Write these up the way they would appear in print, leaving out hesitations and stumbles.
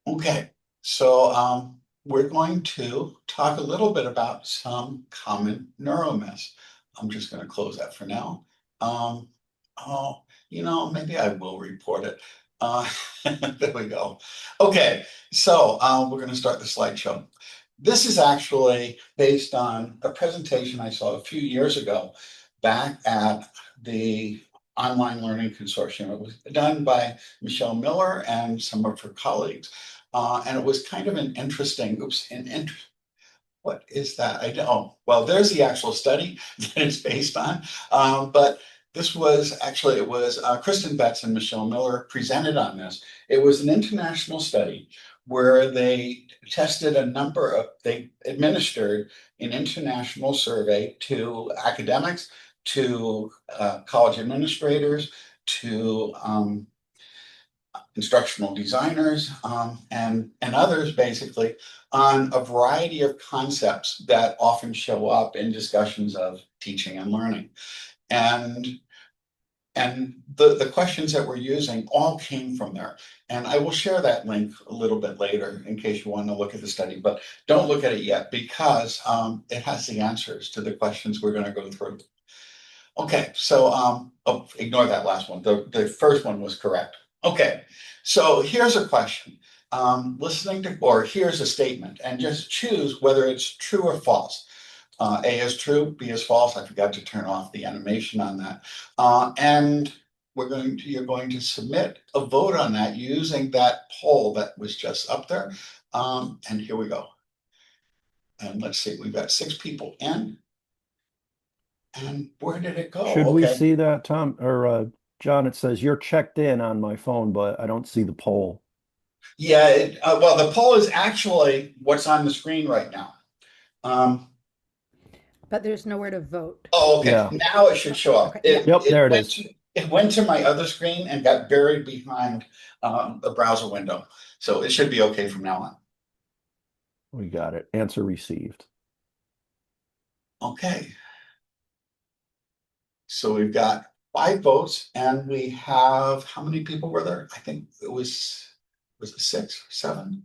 Okay, so we're going to talk a little bit about some common neuromyths. I'm just going to close that for now. Um, oh, maybe I will report it. Uh, there we go. Okay, so we're going to start the slideshow. This is actually based on a presentation I saw a few years ago back at the Online Learning Consortium. It was done by Michelle Miller and some of her colleagues. And it was kind of an interesting, what is that? I don't, well, there's the actual study that it's based on. But this was actually, it was Kristen Betts and Michelle Miller presented on this. It was an international study where they tested they administered an international survey to academics, to college administrators, to instructional designers, and others basically on a variety of concepts that often show up in discussions of teaching and learning. And the questions that we're using all came from there. And I will share that link a little bit later in case you want to look at the study, but don't look at it yet because it has the answers to the questions we're going to go through. Okay, so ignore that last one. The first one was correct. Okay, so here's a question. Here's a statement, and just choose whether it's true or false. A is true, B is false. I forgot to turn off the animation on that. And you're going to submit a vote on that using that poll that was just up there. And here we go. And let's see, we've got 6 people in. And where did it go? Should we Okay. see that, Tom or John? It says you're checked in on my phone, but I don't see the poll. Yeah, well, the poll is actually what's on the screen right now. Um, But there's nowhere to vote. oh, okay. Yeah. Now it should show up. Okay, yeah. Yep, there it is. It went to my other screen and got buried behind the browser window. So it should be okay from now on. We got it. Answer received. Okay. So we've got 5 votes, and we have how many people were there? I think was it 6, 7?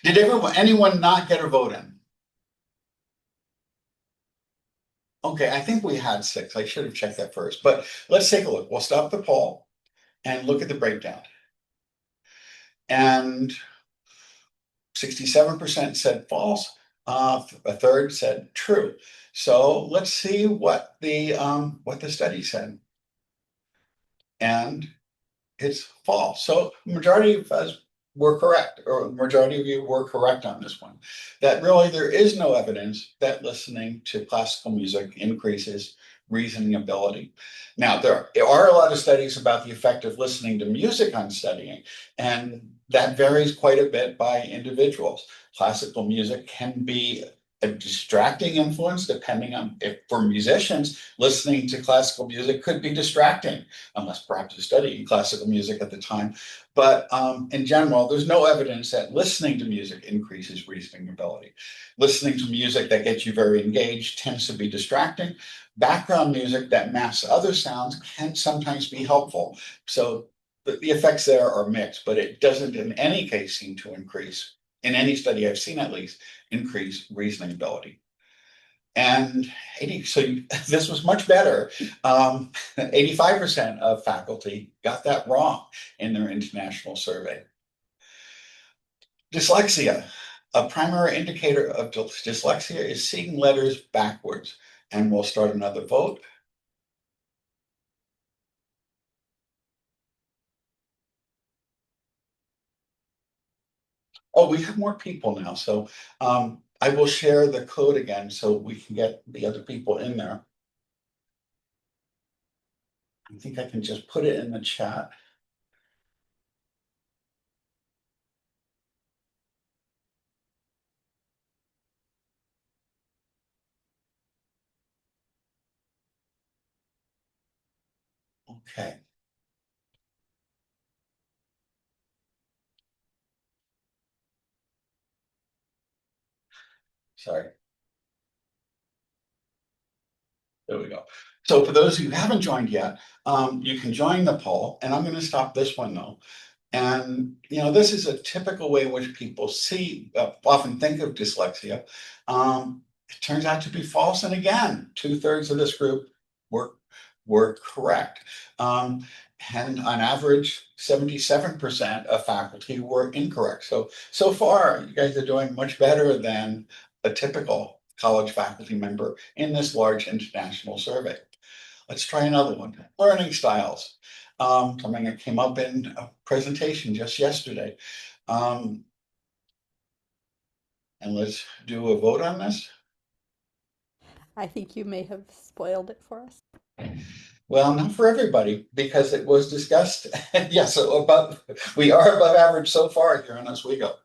Did anyone not get a vote in? Okay, I think we had 6. I should have checked that first, but let's take a look. We'll stop the poll and look at the breakdown. And 67% said false. A third said true. So let's see what the study said. And it's false. So majority of us were correct, or majority of you were correct on this one. That really there is no evidence that listening to classical music increases reasoning ability. Now, there are a lot of studies about the effect of listening to music on studying, and that varies quite a bit by individuals. Classical music can be a distracting influence depending on if for musicians listening to classical music could be distracting unless perhaps you're studying classical music at the time. But in general, there's no evidence that listening to music increases reasoning ability. Listening to music that gets you very engaged tends to be distracting. Background music that masks other sounds can sometimes be helpful. So the effects there are mixed, but it doesn't in any case seem to increase, in any study I've seen at least, increase reasoning ability. And this was much better. 85% of faculty got that wrong in their international survey. Dyslexia. A primary indicator of dyslexia is seeing letters backwards. And we'll start another vote. Oh, we have more people now. So I will share the code again so we can get the other people in there. I think I can just put it in the chat. Okay. Sorry. There we go. So for those who haven't joined yet, you can join the poll, and I'm going to stop this one though. And, this is a typical way in which people often think of dyslexia. It turns out to be false. And again, 2/3 of this group were correct. And on average, 77% of faculty were incorrect. So far, you guys are doing much better than a typical college faculty member in this large international survey. Let's try another one. Learning styles. Something that came up in a presentation just yesterday. And let's do a vote on this. I think you may have spoiled it for us. Well, not for everybody, because it was discussed. Yeah, so we are above average so far here in Oswego.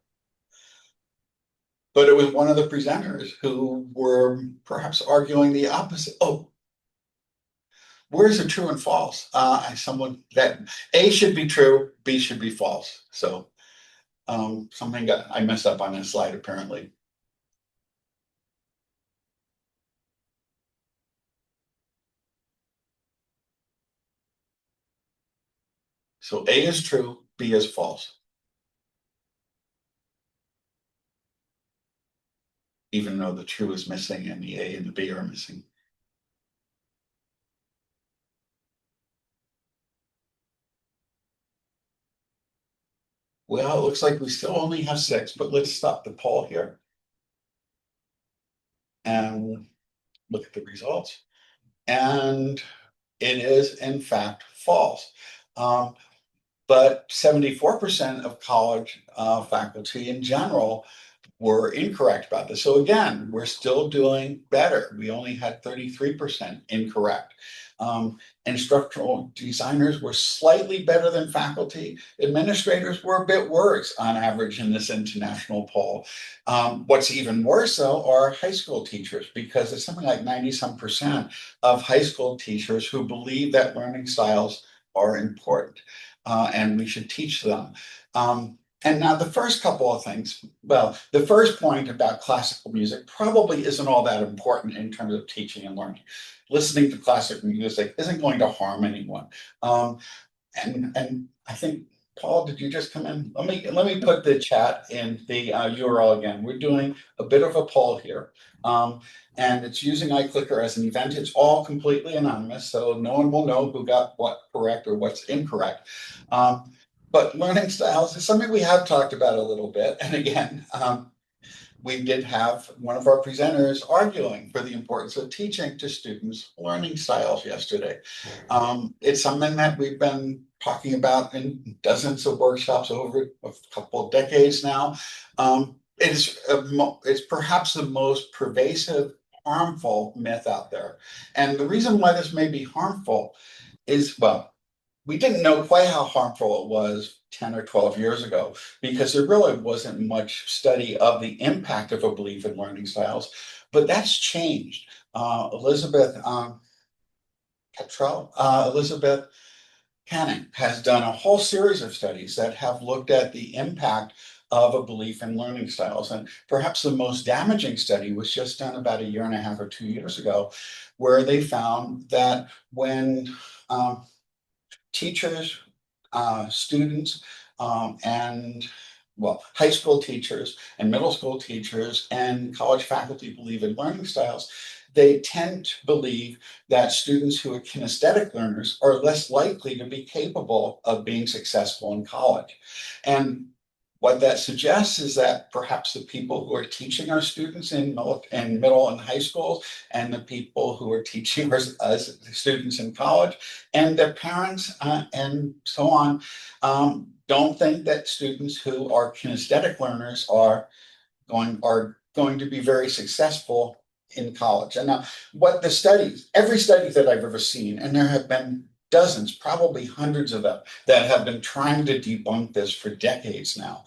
But it was one of the presenters who were perhaps arguing the opposite. Oh, where's the true and false? Someone that A should be true, B should be false. So I messed up on this slide apparently. So A is true, B is false. Even though the true is missing and the A and the B are missing. Well, it looks like we still only have 6, but let's stop the poll here and look at the results. And it is in fact false. But 74% of college faculty in general were incorrect about this. So again, we're still doing better. We only had 33% incorrect. Instructional designers were slightly better than faculty. Administrators were a bit worse on average in this international poll. What's even worse though are high school teachers, because it's something like 90-some% of high school teachers who believe that learning styles are important and we should teach them. And now the first couple of things, well, the first point about classical music probably isn't all that important in terms of teaching and learning. Listening to classical music isn't going to harm anyone. And I think, Paul, did you just come in? Let me put the chat in the URL again. We're doing a bit of a poll here. And it's using iClicker as an event. It's all completely anonymous, so no one will know who got what correct or what's incorrect. But learning styles is something we have talked about a little bit. And again, we did have one of our presenters arguing for the importance of teaching to students learning styles yesterday. It's something that we've been talking about in dozens of workshops over a couple of decades now. It's perhaps the most pervasive, harmful myth out there. And the reason why this may be harmful is, well, we didn't know quite how harmful it was 10 or 12 years ago, because there really wasn't much study of the impact of a belief in learning styles, but that's changed. Elizabeth Kane has done a whole series of studies that have looked at the impact of a belief in learning styles. And perhaps the most damaging study was just done about 1.5 or 2 years ago, where they found that when teachers, students, and high school teachers and middle school teachers and college faculty believe in learning styles, they tend to believe that students who are kinesthetic learners are less likely to be capable of being successful in college. And what that suggests is that perhaps the people who are teaching our students in middle and high schools, and the people who are teaching us students in college, and their parents and so on, don't think that students who are kinesthetic learners are going to be very successful in college. And now, every study that I've ever seen, and there have been dozens, probably hundreds of them, that have been trying to debunk this for decades now.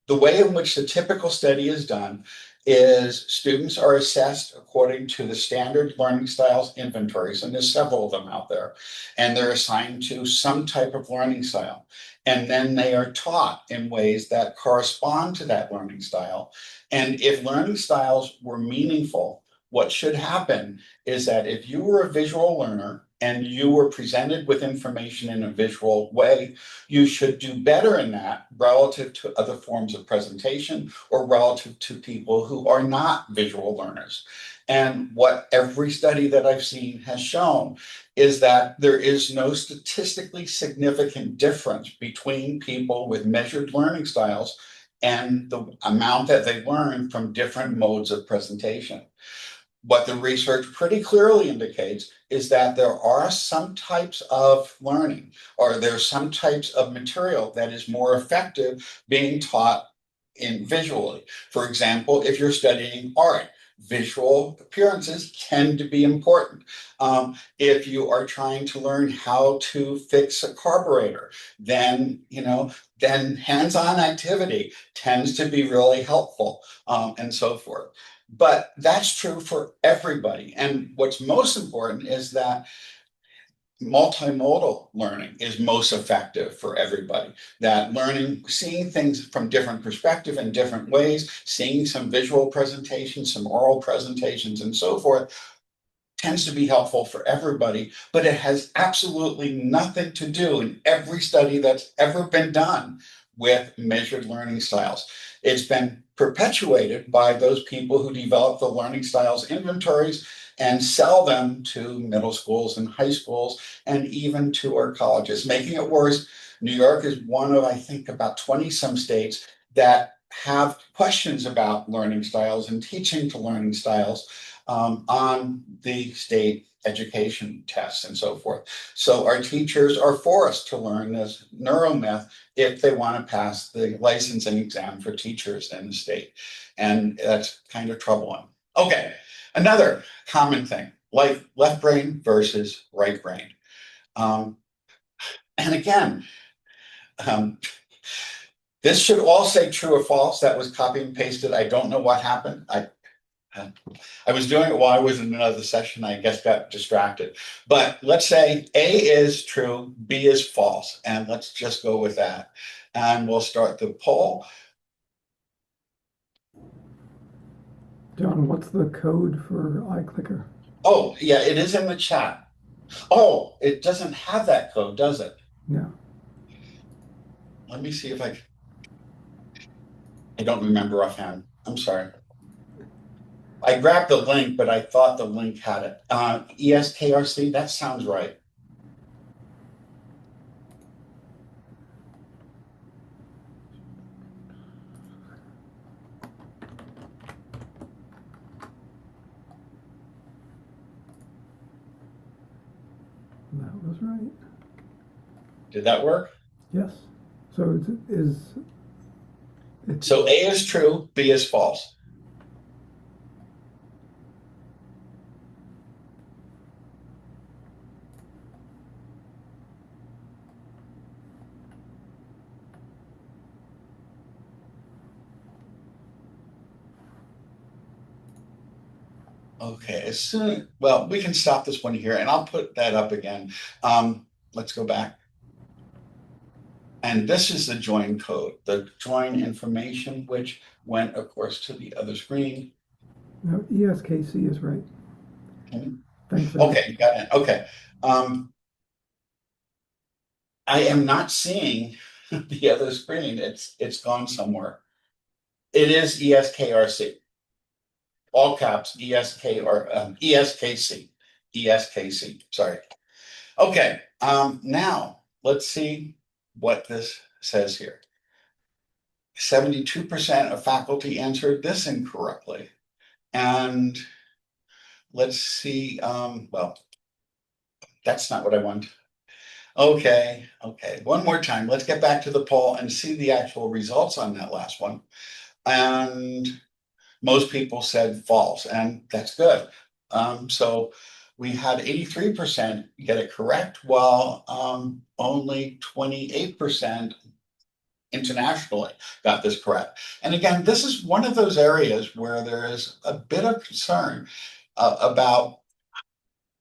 The way in which the typical study is done is students are assessed according to the standard learning styles inventories, and there's several of them out there, and they're assigned to some type of learning style. And then they are taught in ways that correspond to that learning style. And if learning styles were meaningful, what should happen is that if you were a visual learner and you were presented with information in a visual way, you should do better in that relative to other forms of presentation or relative to people who are not visual learners. And what every study that I've seen has shown is that there is no statistically significant difference between people with measured learning styles and the amount that they learn from different modes of presentation. What the research pretty clearly indicates is that there are some types of learning or there's some types of material that is more effective being taught in visually. For example, if you're studying art, visual appearances tend to be important. If you are trying to learn how to fix a carburetor, then then hands-on activity tends to be really helpful, and so forth. But that's true for everybody. And what's most important is that multimodal learning is most effective for everybody. That learning, seeing things from different perspectives in different ways, seeing some visual presentations, some oral presentations, and so forth, tends to be helpful for everybody, but it has absolutely nothing to do in every study that's ever been done with measured learning styles. It's been perpetuated by those people who develop the learning styles inventories and sell them to middle schools and high schools and even to our colleges. Making it worse, New York is one of, I think, about 20 some states that have questions about learning styles and teaching to learning styles on the state education tests and so forth. So our teachers are forced to learn this neuromyth if they want to pass the licensing exam for teachers in the state. And that's kind of troubling. Okay, another common thing, like left brain versus right brain. And again, this should all say true or false. That was copy and pasted. I don't know what happened. I was doing it while I was in another session. I guess got distracted. But let's say A is true, B is false, and let's just go with that. And we'll start the poll. John, what's the code for iClicker? Oh, yeah, it is in the chat. Oh, it doesn't have that code, does it? No. Let me see if I don't remember offhand. I'm sorry. I grabbed the link, but I thought the link had it. ESKRC, that sounds right. That was right. Did that work? Yes. So So A is true, B is false. Okay, well, we can stop this one here and I'll put that up again. Let's go back. And this is the join code, the join information, which went, of course, to the other screen. no, ESKC is right. Okay, Thanks. you got it. Okay. I am not seeing the other screen. It's gone somewhere. It is ESKRC. All caps, ESKC. ESKC. Sorry. Okay. Now let's see what this says here. 72% of faculty answered this incorrectly. And let's see, well, that's not what I want. Okay, one more time. Let's get back to the poll and see the actual results on that last one. And most people said false, and that's good. So we had 83% get it correct, while only 28% internationally got this correct. And again, this is one of those areas where there is a bit of concern about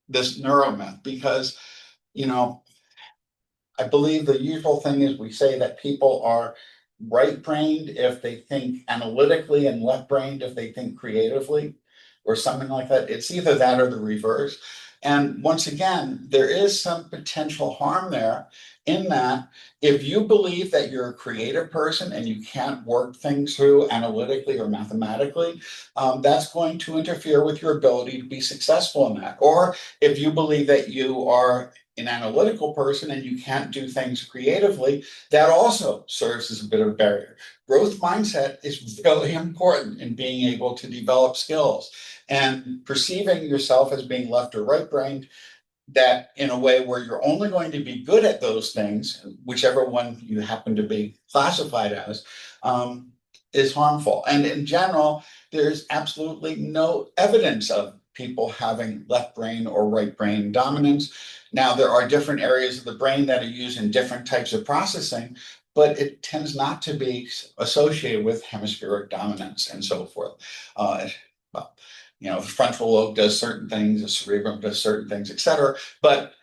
this neuromyth, because, I believe the usual thing is we say that people are right-brained if they think analytically and left-brained if they think creatively, or something like that. It's either that or the reverse. And once again, there is some potential harm there in that if you believe that you're a creative person and you can't work things through analytically or mathematically, that's going to interfere with your ability to be successful in that. Or if you believe that you are an analytical person and you can't do things creatively, that also serves as a bit of a barrier. Growth mindset is really important in being able to develop skills, and perceiving yourself as being left or right brained, that in a way where you're only going to be good at those things, whichever one you happen to be classified as, is harmful. And in general, there's absolutely no evidence of people having left brain or right brain dominance. Now, there are different areas of the brain that are used in different types of processing, but it tends not to be associated with hemispheric dominance and so forth. Well, the frontal lobe does certain things, the cerebrum does certain things, et cetera, but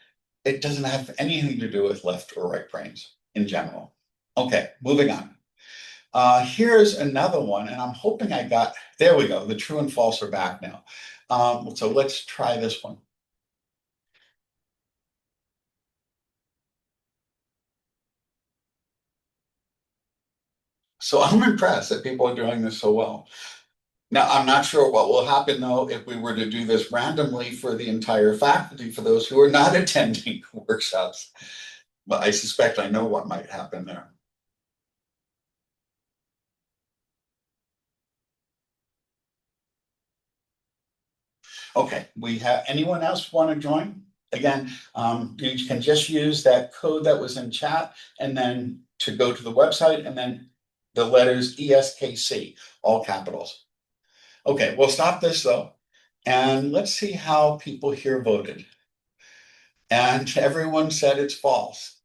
it doesn't have anything to do with left or right brains in general. Okay, moving on. Here's another one, and I'm hoping there we go, the true and false are back now. So let's try this one. So I'm impressed that people are doing this so well. Now, I'm not sure what will happen, though, if we were to do this randomly for the entire faculty, for those who are not attending workshops. But I suspect I know what might happen there. Okay, we have anyone else want to join? Again, you can just use that code that was in chat and then to go to the website and then the letters ESKC, all capitals. Okay, we'll stop this though. And let's see how people here voted. And everyone said it's false.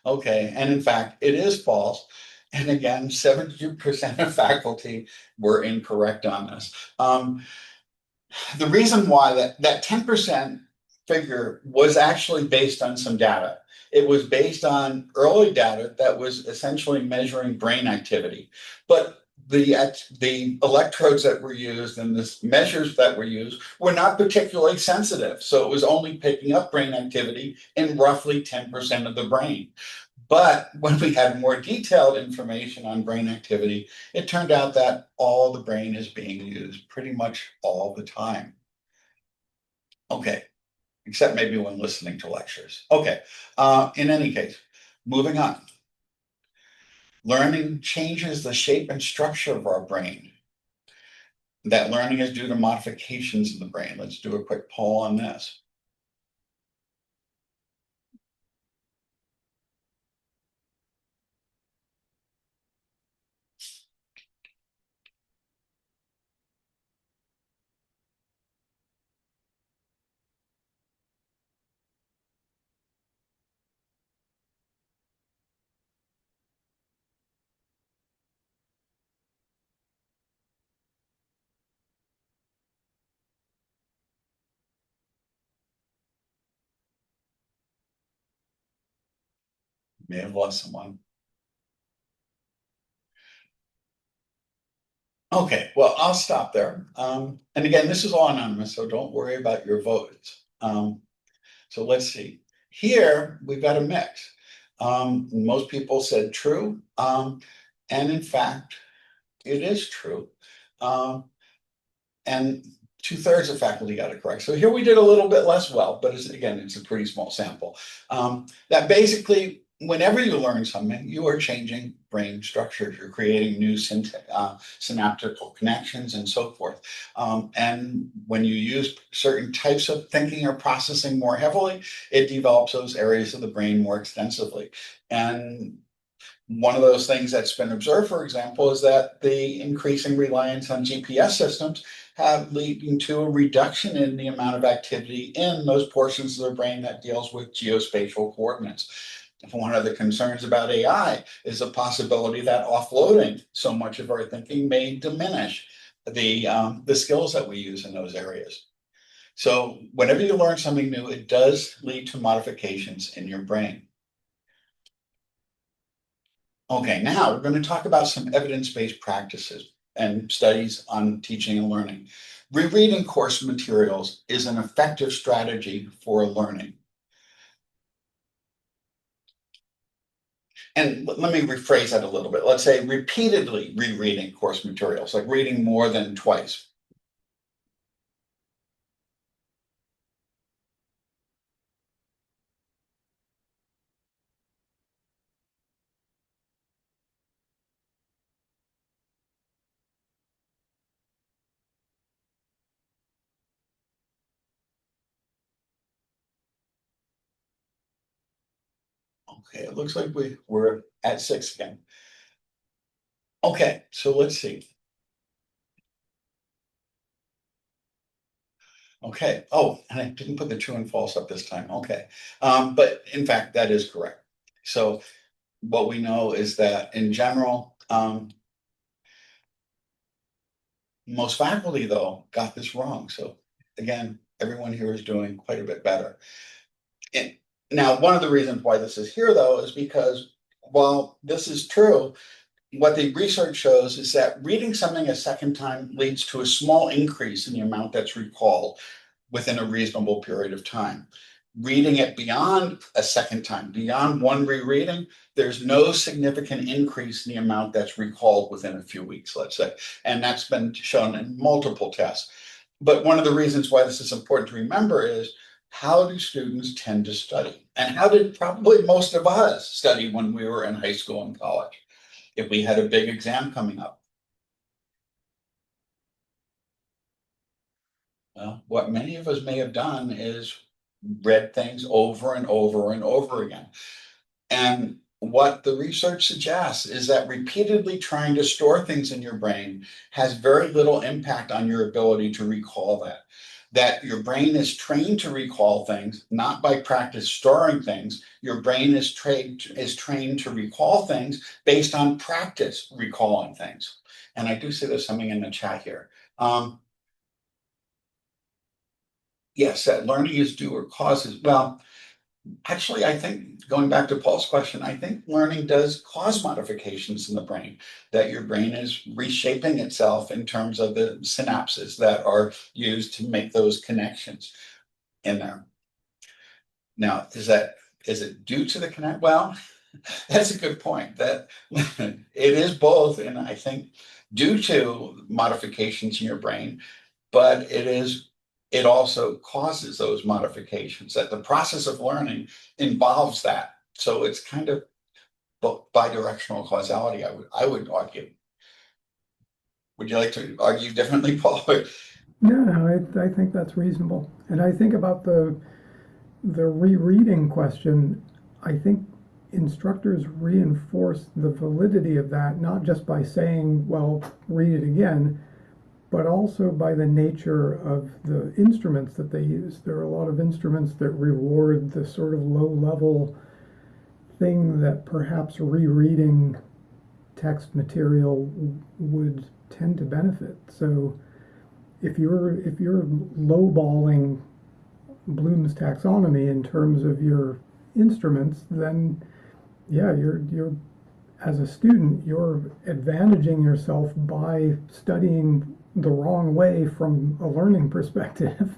Okay, and in fact, it is false. And again, 72% of faculty were incorrect on this. The reason why that 10% figure was actually based on some data. It was based on early data that was essentially measuring brain activity. But the electrodes that were used and the measures that were used were not particularly sensitive. So it was only picking up brain activity in roughly 10% of the brain. But when we had more detailed information on brain activity, it turned out that all the brain is being used pretty much all the time. Okay, except maybe when listening to lectures. Okay, in any case, moving on. Learning changes the shape and structure of our brain. That learning is due to modifications in the brain. Let's do a quick poll on this. May have lost someone. Okay, well, I'll stop there. And again, this is all anonymous, so don't worry about your votes. So let's see. Here, we've got a mix. Most people said true. And in fact, it is true. And 2/3 of faculty got it correct. So here we did a little bit less well, but again, it's a pretty small sample. That basically, whenever you learn something, you are changing brain structures. You're creating new synaptical connections and so forth. And when you use certain types of thinking or processing more heavily, it develops those areas of the brain more extensively. And one of those things that's been observed, for example, is that the increasing reliance on GPS systems have leading to a reduction in the amount of activity in those portions of the brain that deals with geospatial coordinates. One of the concerns about AI is the possibility that offloading so much of our thinking may diminish the skills that we use in those areas. So whenever you learn something new, it does lead to modifications in your brain. Okay, now we're going to talk about some evidence-based practices. and studies on teaching and learning. Rereading course materials is an effective strategy for learning. And let me rephrase that a little bit. Let's say repeatedly rereading course materials, like reading more than twice. Okay, it looks like we're at 6 again. Okay, so let's see. Okay, oh, and I didn't put the true and false up this time. Okay, but in fact, that is correct. So what we know is that in general, most faculty though got this wrong. So again, everyone here is doing quite a bit better. And now, one of the reasons why this is here though is because while this is true, what the research shows is that reading something a second time leads to a small increase in the amount that's recalled within a reasonable period of time. Reading it beyond a second time, beyond one rereading, there's no significant increase in the amount that's recalled within a few weeks, let's say. And that's been shown in multiple tests. But one of the reasons why this is important to remember is, how do students tend to study? And how did probably most of us study when we were in high school and college, if we had a big exam coming up? Well, what many of us may have done is read things over and over and over again. And what the research suggests is that repeatedly trying to store things in your brain has very little impact on your ability to recall that. That your brain is trained to recall things, not by practice storing things. Your brain is trained to recall things based on practice recalling things. And I do see there's something in the chat here. Yes, that learning is due or causes. Well, actually, I think going back to Paul's question, I think learning does cause modifications in the brain, that your brain is reshaping itself in terms of the synapses that are used to make those connections in there. Now, is it due to the connect? Well, that's a good point. That it is both, and I think due to modifications in your brain, but it also causes those modifications, that the process of learning involves that. So it's kind of bidirectional causality, I would argue. Would you like to argue differently, Paul? No, I think that's reasonable. And I think about the rereading question. I think instructors reinforce the validity of that, not just by saying, well, read it again, but also by the nature of the instruments that they use. There are a lot of instruments that reward the sort of low-level thing that perhaps rereading text material would tend to benefit. So if you're lowballing Bloom's taxonomy in terms of your instruments, then yeah, you're as a student, you're advantaging yourself by studying the wrong way from a learning perspective.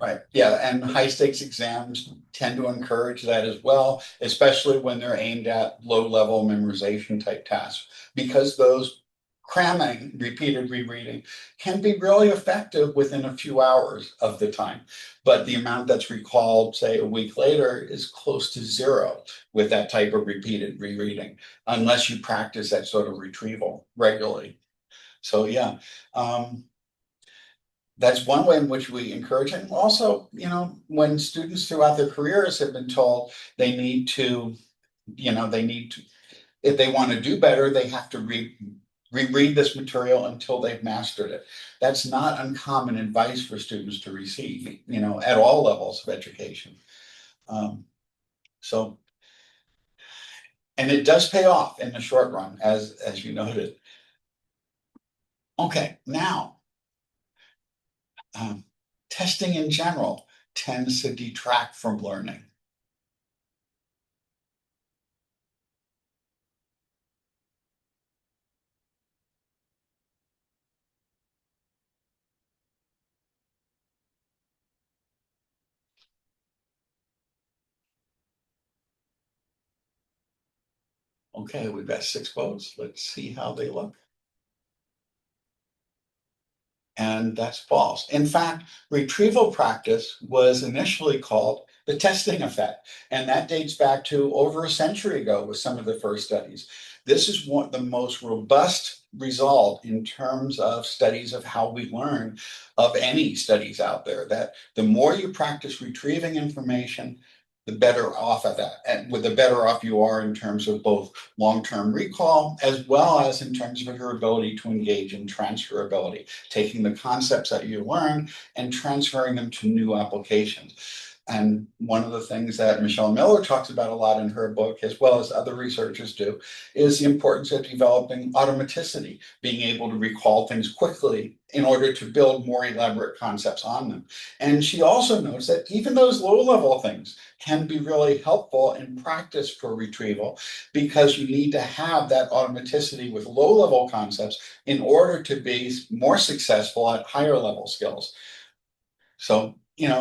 Right. Yeah. And high stakes exams tend to encourage that as well, especially when they're aimed at low level memorization type tasks, because those cramming, repeated rereading can be really effective within a few hours of the time. But the amount that's recalled, say, a week later is close to zero with that type of repeated rereading, unless you practice that sort of retrieval regularly. So, yeah. That's one way in which we encourage it. And also, when students throughout their careers have been told they need to, if they want to do better, they have to reread this material until they've mastered it. That's not uncommon advice for students to receive, at all levels of education. So, and it does pay off in the short run, as you noted. Okay, now, testing in general tends to detract from learning. Okay, we've got 6 votes. Let's see how they look. And that's false. In fact, retrieval practice was initially called the testing effect, and that dates back to over a century ago with some of the first studies. This is one of the most robust result in terms of studies of how we learn of any studies out there, that the more you practice retrieving information, the better off of that, and with the better off you are in terms of both long-term recall as well as in terms of your ability to engage in transferability, taking the concepts that you learn and transferring them to new applications. And one of the things that Michelle Miller talks about a lot in her book, as well as other researchers do, is the importance of developing automaticity, being able to recall things quickly in order to build more elaborate concepts on them. And she also notes that even those low-level things can be really helpful in practice for retrieval, because you need to have that automaticity with low-level concepts in order to be more successful at higher level skills. So,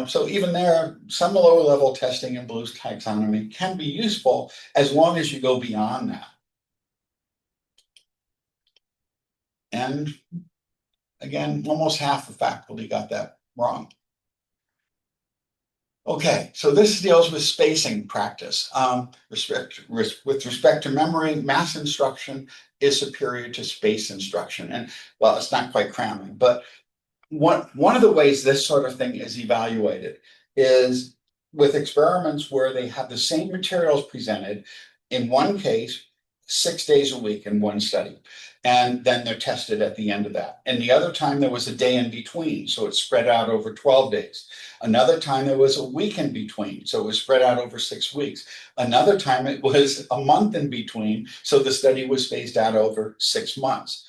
so even there, some lower level testing in Bloom's taxonomy can be useful as long as you go beyond that. And again, almost half the faculty got that wrong. Okay, so this deals with spacing practice. With respect to memory, mass instruction is superior to space instruction. And well, it's not quite cramming, but one of the ways this sort of thing is evaluated is with experiments where they have the same materials presented, in one case, 6 days a week in one study, and then they're tested at the end of that. And the other time there was a day in between, so it's spread out over 12 days. Another time there was a week in between, so it was spread out over 6 weeks. Another time it was a month in between, so the study was spaced out over 6 months.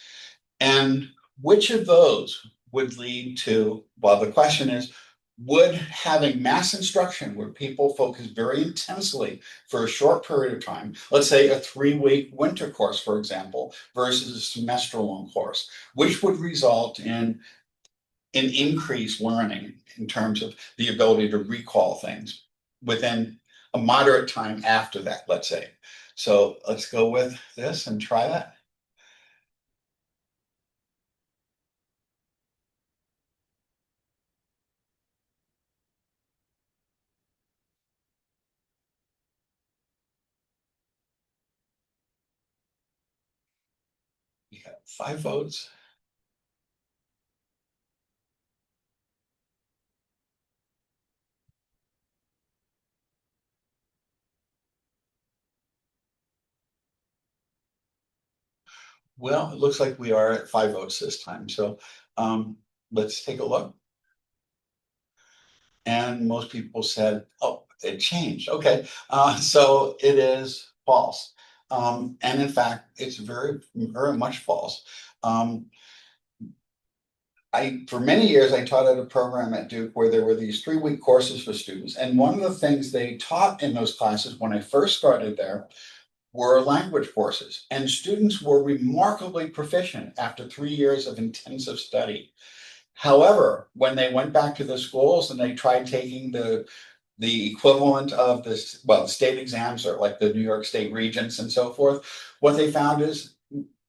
And which of those would lead to, well, the question is, would having mass instruction where people focus very intensely for a short period of time, let's say a 3-week winter course, for example, versus a semester-long course, which would result in increased learning in terms of the ability to recall things within a moderate time after that, let's say. So let's go with this and try that. We have 5 votes. Well, it looks like we are at 5 votes this time. So let's take a look. And most people said, oh, it changed. Okay, so it is false. And in fact, it's very, very much false. For many years, I taught at a program at Duke where there were these 3-week courses for students. And one of the things they taught in those classes when I first started there were language courses. And students were remarkably proficient after 3 years of intensive study. However, when they went back to the schools and they tried taking the equivalent of this, well, the state exams or like the New York State Regents and so forth, what they found is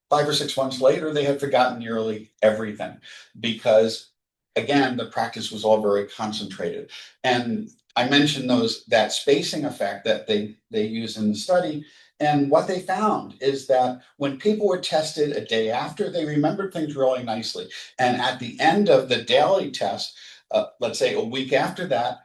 5 or 6 months later, they had forgotten nearly everything because, again, the practice was all very concentrated. And I mentioned that spacing effect that they use in the study. And what they found is that when people were tested a day after, they remembered things really nicely. And at the end of the daily test, let's say a week after that,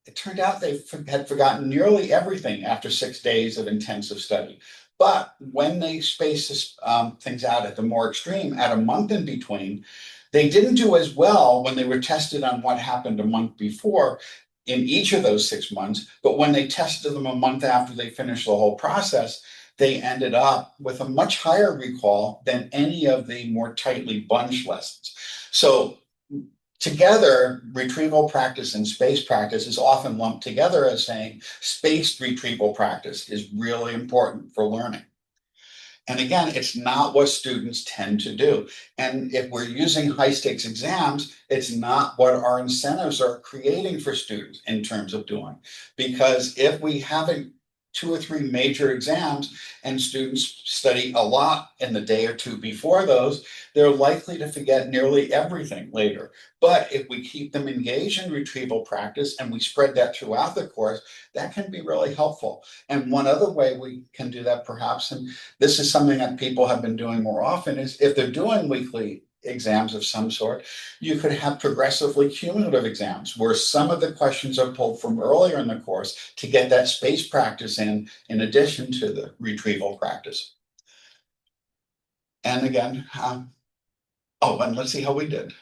it turned out they had forgotten nearly everything after 6 days of intensive study. But when they spaced things out at the more extreme, at a month in between, they didn't do as well when they were tested on what happened a month before in each of those 6 months. But when they tested them a month after they finished the whole process, they ended up with a much higher recall than any of the more tightly bunched lessons. So together, retrieval practice and space practice is often lumped together as saying spaced retrieval practice is really important for learning. And again, it's not what students tend to do. And if we're using high stakes exams, it's not what our incentives are creating for students in terms of doing. Because if we haven't 2 or 3 major exams and students study a lot in the day or two before those, they're likely to forget nearly everything later. But if we keep them engaged in retrieval practice and we spread that throughout the course, that can be really helpful. And one other way we can do that perhaps, and this is something that people have been doing more often, is if they're doing weekly exams of some sort, you could have progressively cumulative exams where some of the questions are pulled from earlier in the course to get that space practice in addition to the retrieval practice. And again, oh, and let's see how we did.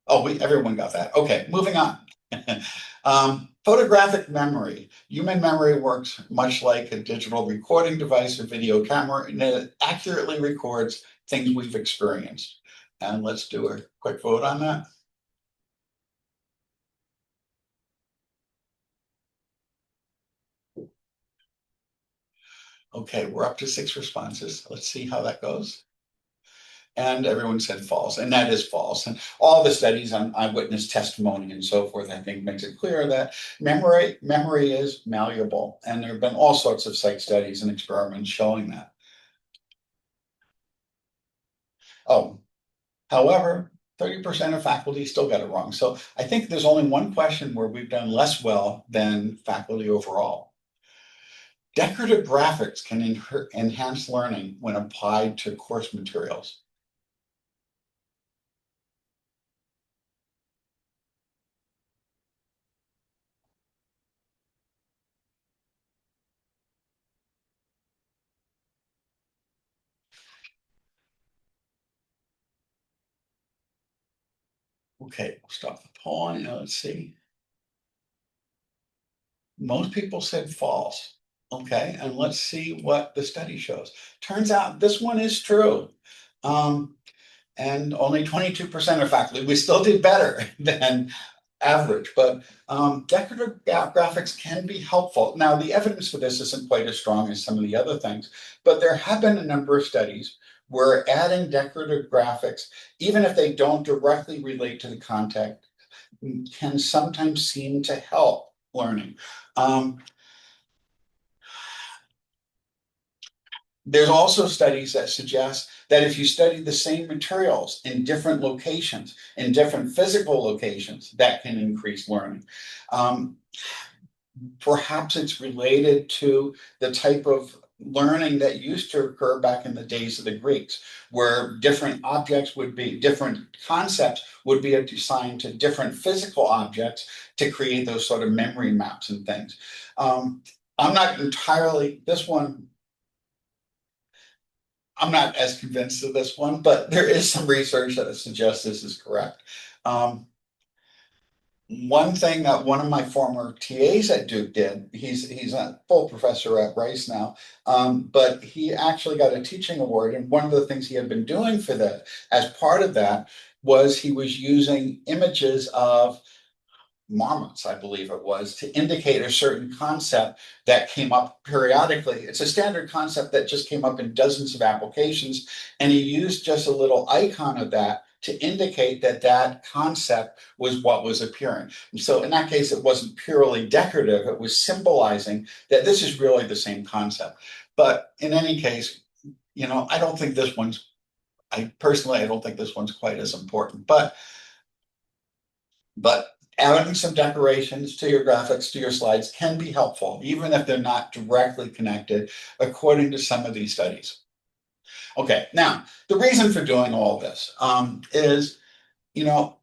Oh, everyone got that. Okay, moving on. Photographic memory. Human memory works much like a digital recording device or video camera, and it accurately records things we've experienced. And let's do a quick vote on that. Okay, we're up to 6 responses. Let's see how that goes. And everyone said false, and that is false. And all the studies on eyewitness testimony and so forth, I think, makes it clear that memory is malleable. And there have been all sorts of psych studies and experiments showing that. Oh, however, 30% of faculty still got it wrong. So I think there's only one question where we've done less well than faculty overall. Decorative graphics can enhance learning when applied to course materials. Okay, we'll stop the polling. Now let's see. Most people said false. Okay, and let's see what the study shows. Turns out this one is true. And only 22% of faculty, we still did better than average, but decorative graphics can be helpful. Now, the evidence for this isn't quite as strong as some of the other things, but there have been a number of studies where adding decorative graphics, even if they don't directly relate to the content, can sometimes seem to help learning. There's also studies that suggest that if you study the same materials in different locations, in different physical locations, that can increase learning. Perhaps it's related to the type of learning that used to occur back in the days of the Greeks, where different objects would be, different concepts would be assigned to different physical objects to create those sort of memory maps and things. I'm not entirely, this one, I'm not as convinced of this one, but there is some research that suggests this is correct. One thing that one of my former TAs at Duke did, he's a full professor at Rice now, but he actually got a teaching award. And one of the things he had been doing for that, as part of that, was he was using images of marmots, I believe it was, to indicate a certain concept that came up periodically. It's a standard concept that just came up in dozens of applications, and he used just a little icon of that to indicate that that concept was what was appearing. And so in that case, it wasn't purely decorative, it was symbolizing that this is really the same concept. But in any case, you know, I don't think this one's, I don't think this one's quite as important, but adding some decorations to your graphics, to your slides can be helpful, even if they're not directly connected, according to some of these studies. Okay, now, the reason for doing all this is, you know,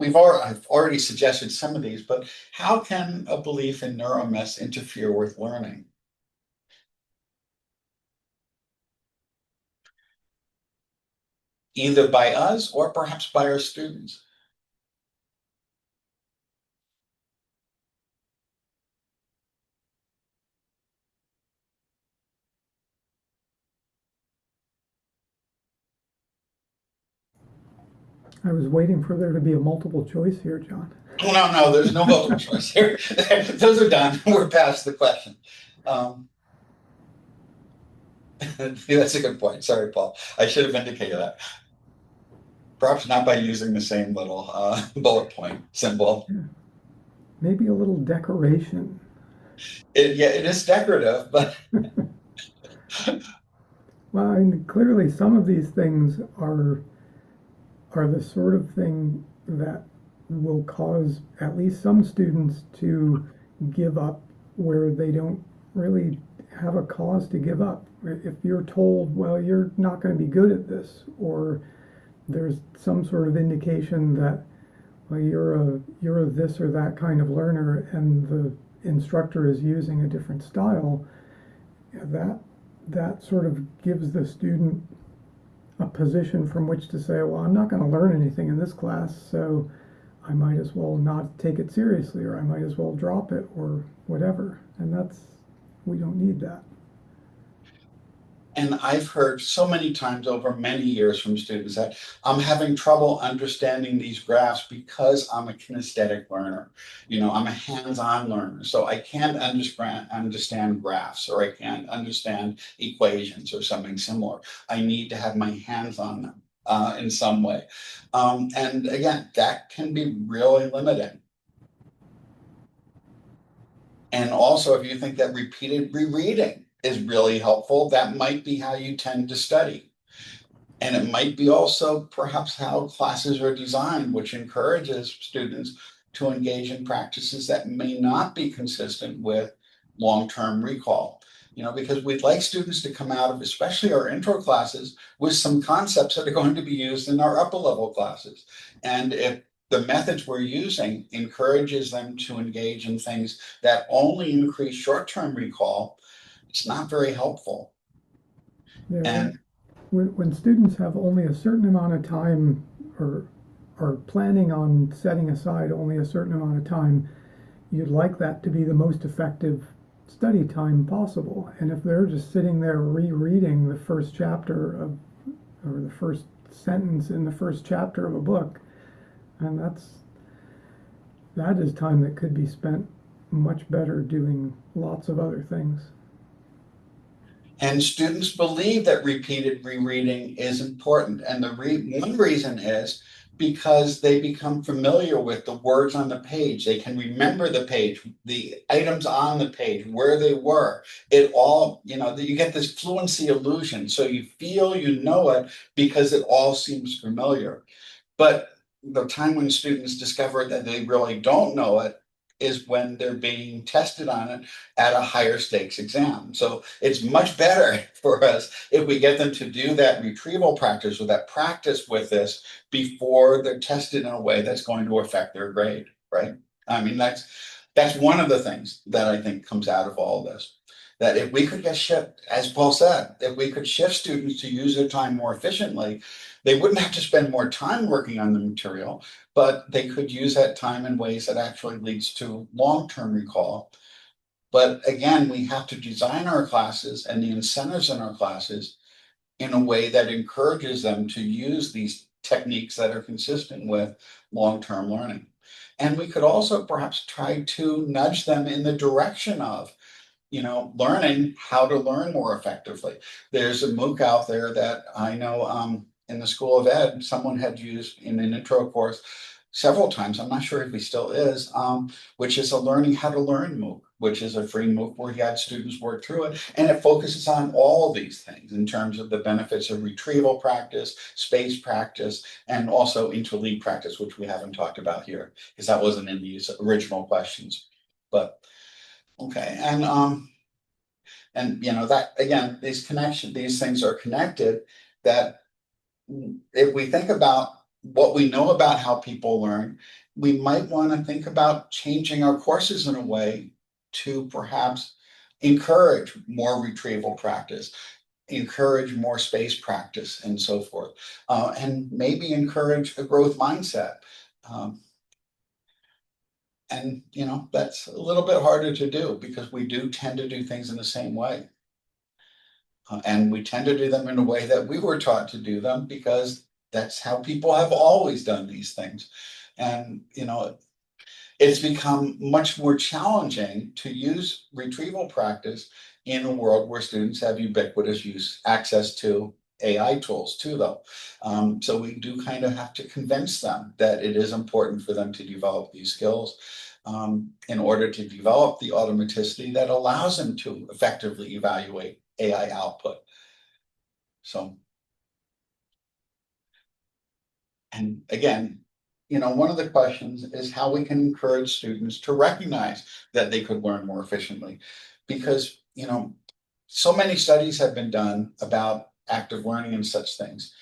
I've already suggested some of these, but how can a belief in neuromyths interfere with learning? Either by us or perhaps by our students. I was waiting for there to be a multiple choice here, John. Oh, no, there's no multiple choice here. Those are done. We're past the question. That's a good point. Sorry, Paul. I should have indicated that. Perhaps not by using the same little bullet point symbol. Yeah. Maybe a little decoration. Yeah, it is decorative, but Well, I mean, clearly some of these things are the sort of thing that will cause at least some students to give up where they don't really have a cause to give up. If you're told, well, you're not going to be good at this, or there's some sort of indication that, well, you're a this or that kind of learner, and the instructor is using a different style, that that sort of gives the student a position from which to say, well, I'm not going to learn anything in this class, so I might as well not take it seriously, or I might as well drop it, or whatever. And we don't need that. and I've heard so many times over many years from students that I'm having trouble understanding these graphs because I'm a kinesthetic learner. I'm a hands-on learner, so I can't understand graphs, or I can't understand equations or something similar. I need to have my hands on them in some way. And again, that can be really limiting. And also, if you think that repeated rereading is really helpful, that might be how you tend to study. And it might be also perhaps how classes are designed, which encourages students to engage in practices that may not be consistent with long-term recall. Because we'd like students to come out of, especially our intro classes, with some concepts that are going to be used in our upper level classes. And if the methods we're using encourages them to engage in things that only increase short-term recall, it's not very helpful. Yeah, And when students have only a certain amount of time, or are planning on setting aside only a certain amount of time, you'd like that to be the most effective study time possible. And if they're just sitting there rereading the first chapter of, or the first sentence in the first chapter of a book, and that is time that could be spent much better doing lots of other things. And students believe that repeated rereading is important. And one reason is because they become familiar with the words on the page. They can remember the page, the items on the page, where they were. It all, you get this fluency illusion. So you feel you know it because it all seems familiar. But the time when students discover that they really don't know it is when they're being tested on it at a higher stakes exam. So it's much better for us if we get them to do that retrieval practice, or that practice with this, before they're tested in a way that's going to affect their grade, right? I mean, that's one of the things that I think comes out of all this. That if we could as Paul said, if we could shift students to use their time more efficiently, they wouldn't have to spend more time working on the material, but they could use that time in ways that actually leads to long-term recall. But again, we have to design our classes and the incentives in our classes in a way that encourages them to use these techniques that are consistent with long-term learning. And we could also perhaps try to nudge them in the direction of learning how to learn more effectively. There's a MOOC out there that I know in the School of Ed, someone had used in an intro course several times. I'm not sure if he still is, which is a learning how to learn MOOC, which is a free MOOC where he had students work through it. And it focuses on all these things in terms of the benefits of retrieval practice, space practice, and also interlead practice, which we haven't talked about here because that wasn't in these original questions. But okay, and that again, these things are connected. That if we think about what we know about how people learn, we might want to think about changing our courses in a way to perhaps encourage more retrieval practice, encourage more space practice, and so forth, and maybe encourage a growth mindset. And that's a little bit harder to do because we do tend to do things in the same way. And we tend to do them in a way that we were taught to do them because that's how people have always done these things. And it's become much more challenging to use retrieval practice in a world where students have ubiquitous access to AI tools too, though. So we do kind of have to convince them that it is important for them to develop these skills. in order to develop the automaticity that allows them to effectively evaluate AI output. So, and again, one of the questions is how we can encourage students to recognize that they could learn more efficiently. Because, so many studies have been done about active learning and such things.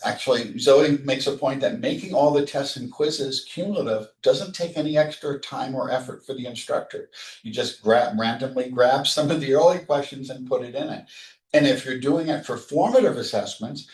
Actually, Zoe makes a point that making all the tests and quizzes cumulative doesn't take any extra time or effort for the instructor. You just randomly grab some of the early questions and put it in it. And if you're doing it for formative assessments,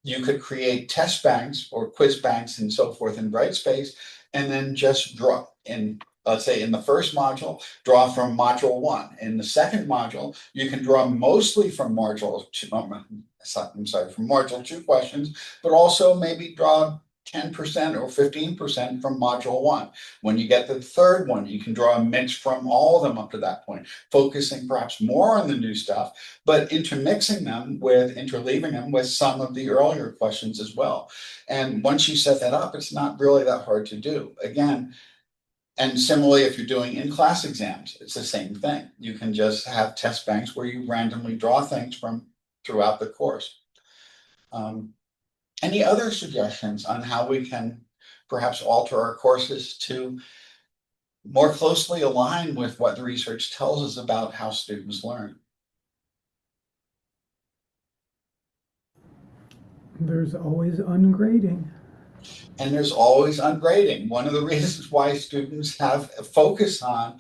you could create test banks or quiz banks and so forth in Brightspace, and then just draw in, let's say in the first module, draw from module 1. In the second module, you can draw mostly from module 2, from module 2 questions, but also maybe draw 10% or 15% from module 1. When you get to the third one, you can draw a mix from all of them up to that point, focusing perhaps more on the new stuff, but interleaving them with some of the earlier questions as well. And once you set that up, it's not really that hard to do. Again, and similarly, if you're doing in-class exams, it's the same thing. You can just have test banks where you randomly draw things from throughout the course. Any other suggestions on how we can perhaps alter our courses to more closely align with what the research tells us about how students learn? There's always ungrading. And there's always ungrading. One of the reasons why students have a focus on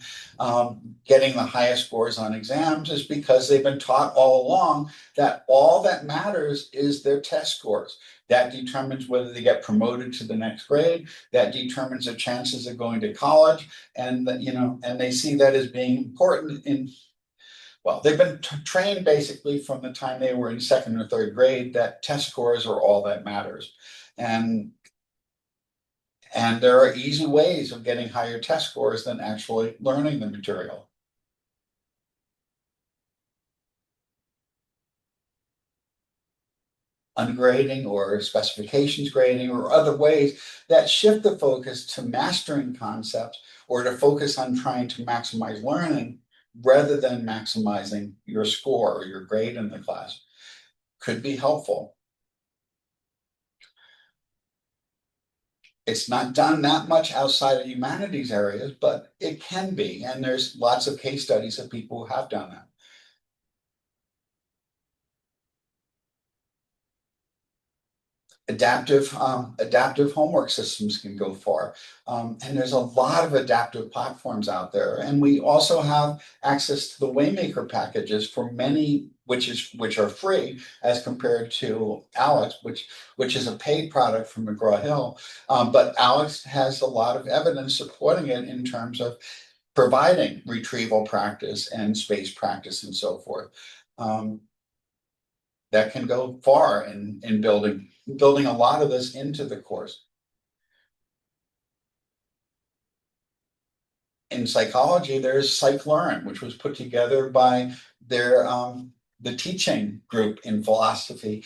getting the highest scores on exams is because they've been taught all along that all that matters is their test scores. That determines whether they get promoted to the next grade. That determines their chances of going to college. And and they see that as being important well, they've been trained basically from the time they were in second or third grade that test scores are all that matters. And there are easy ways of getting higher test scores than actually learning the material. Ungrading or specifications grading or other ways that shift the focus to mastering concepts or to focus on trying to maximize learning rather than maximizing your score or your grade in the class could be helpful. It's not done that much outside of humanities areas, but it can be. And there's lots of case studies of people who have done that. Adaptive homework systems can go far. And there's a lot of adaptive platforms out there. And we also have access to the Waymaker packages for many, which are free as compared to Alex, which is a paid product from McGraw-Hill. But Alex has a lot of evidence supporting it in terms of providing retrieval practice and space practice and so forth. That can go far in building a lot of this into the course. In psychology, there's PsychLearn, which was put together by the teaching group in philosophy,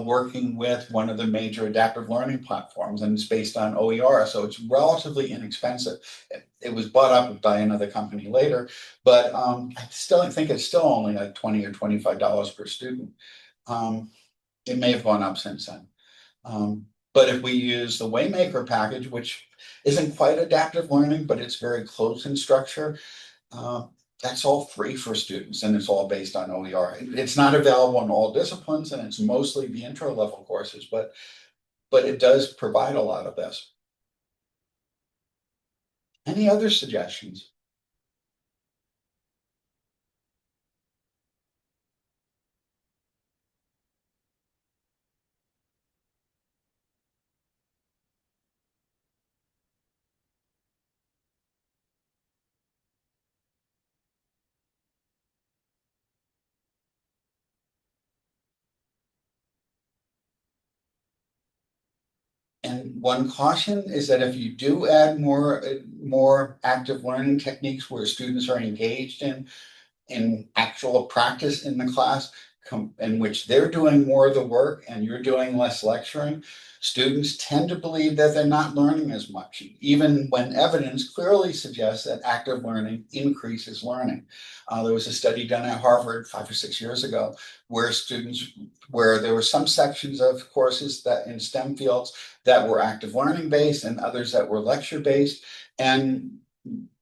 working with one of the major adaptive learning platforms, and it's based on OER, so it's relatively inexpensive. It was bought up by another company later, but I still think it's still only like $20 or $25 per student. It may have gone up since then. But if we use the Waymaker package, which isn't quite adaptive learning, but it's very close in structure, that's all free for students, and it's all based on OER. It's not available in all disciplines, and it's mostly the intro level courses, but it does provide a lot of this. Any other suggestions? And one caution is that if you do add more active learning techniques where students are engaged in actual practice in the class, in which they're doing more of the work and you're doing less lecturing, students tend to believe that they're not learning as much, even when evidence clearly suggests that active learning increases learning. There was a study done at Harvard 5 or 6 years ago where there were some sections of courses that in STEM fields that were active learning based and others that were lecture based. And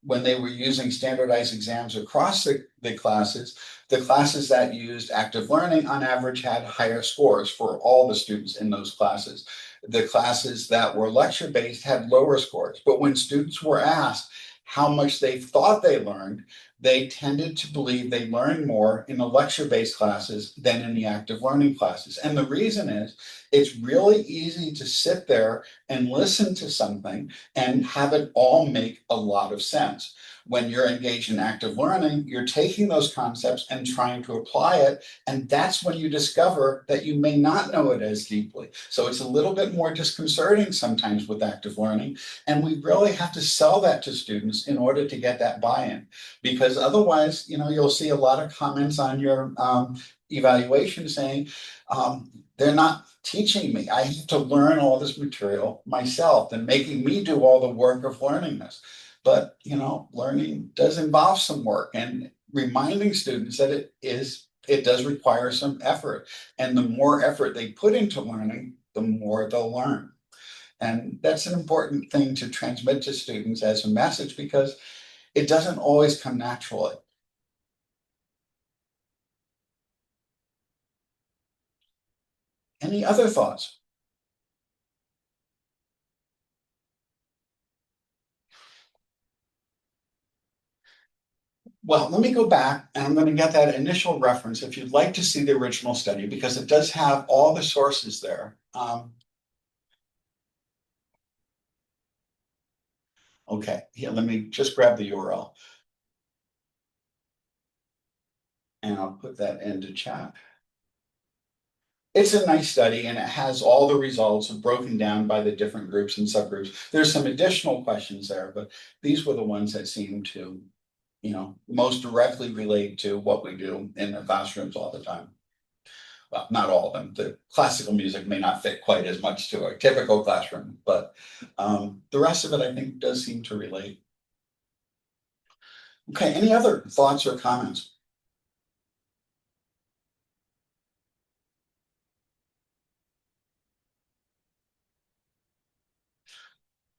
when they were using standardized exams across the classes that used active learning on average had higher scores for all the students in those classes. The classes that were lecture based had lower scores. But when students were asked how much they thought they learned, they tended to believe they learned more in the lecture-based classes than in the active learning classes. And the reason is it's really easy to sit there and listen to something and have it all make a lot of sense. When you're engaged in active learning, you're taking those concepts and trying to apply it. And that's when you discover that you may not know it as deeply. So it's a little bit more disconcerting sometimes with active learning. And we really have to sell that to students in order to get that buy-in. Because otherwise, you'll see a lot of comments on your evaluation saying, they're not teaching me. I have to learn all this material myself and making me do all the work of learning this. But, learning does involve some work, and reminding students that it does require some effort. And the more effort they put into learning, the more they'll learn. And that's an important thing to transmit to students as a message because it doesn't always come naturally. Any other thoughts? Well, let me go back and I'm going to get that initial reference if you'd like to see the original study, because it does have all the sources there. Okay, yeah, let me just grab the URL. And I'll put that into chat. It's a nice study and it has all the results broken down by the different groups and subgroups. There's some additional questions there, but these were the ones that seemed to, most directly relate to what we do in the classrooms all the time. Well, not all of them. The classical music may not fit quite as much to a typical classroom, but the rest of it, I think, does seem to relate. Okay, any other thoughts or comments?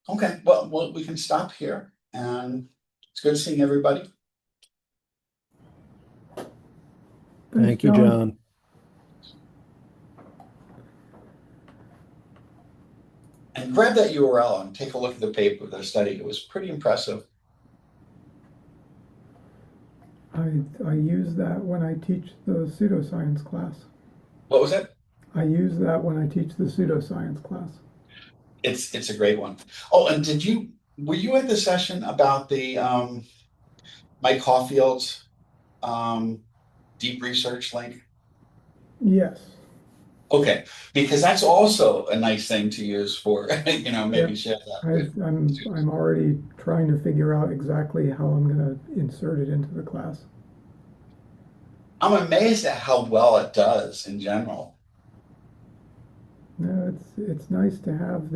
Okay, well, we can stop here, and it's good seeing everybody. Thank you, John. And grab that URL and take a look at the paper, the study. It was pretty impressive. I use that when I teach the pseudoscience class. What was it? I use that when I teach the pseudoscience class. It's a great one. Oh, and were you at the session about the Mike Caulfield's deep research link? Yes. Okay, because that's also a nice thing to use for, maybe share that. I'm already trying to figure out exactly how I'm going to insert it into the class. I'm amazed at how well it does in general. No, it's nice to have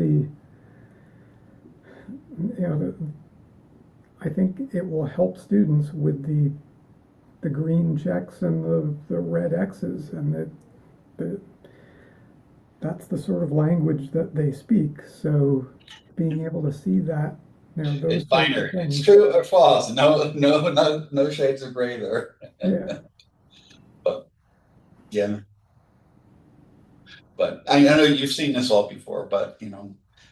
I think it will help students with the green checks and the red X's, and that's the sort of language that they speak. So being able to see that, those It's binary. things. It's true or false. No shades of gray there. Yeah. But yeah. But I know you've seen this all before, but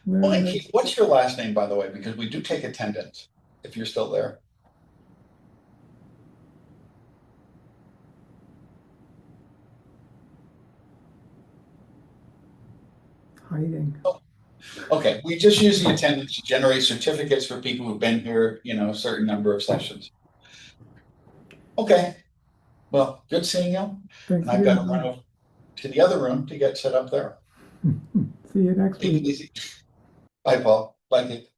well, and Keith, what's your last name, by the way? Because we do take attendance if you're still there. Hiding. Oh, okay, we just use the attendance to generate certificates for people who've been here, a certain number of sessions. Okay, well, good seeing you. Thanks And I've got to run over to the other room to get set up there. See you next Take week. it easy. Bye, Paul. Bye, Keith.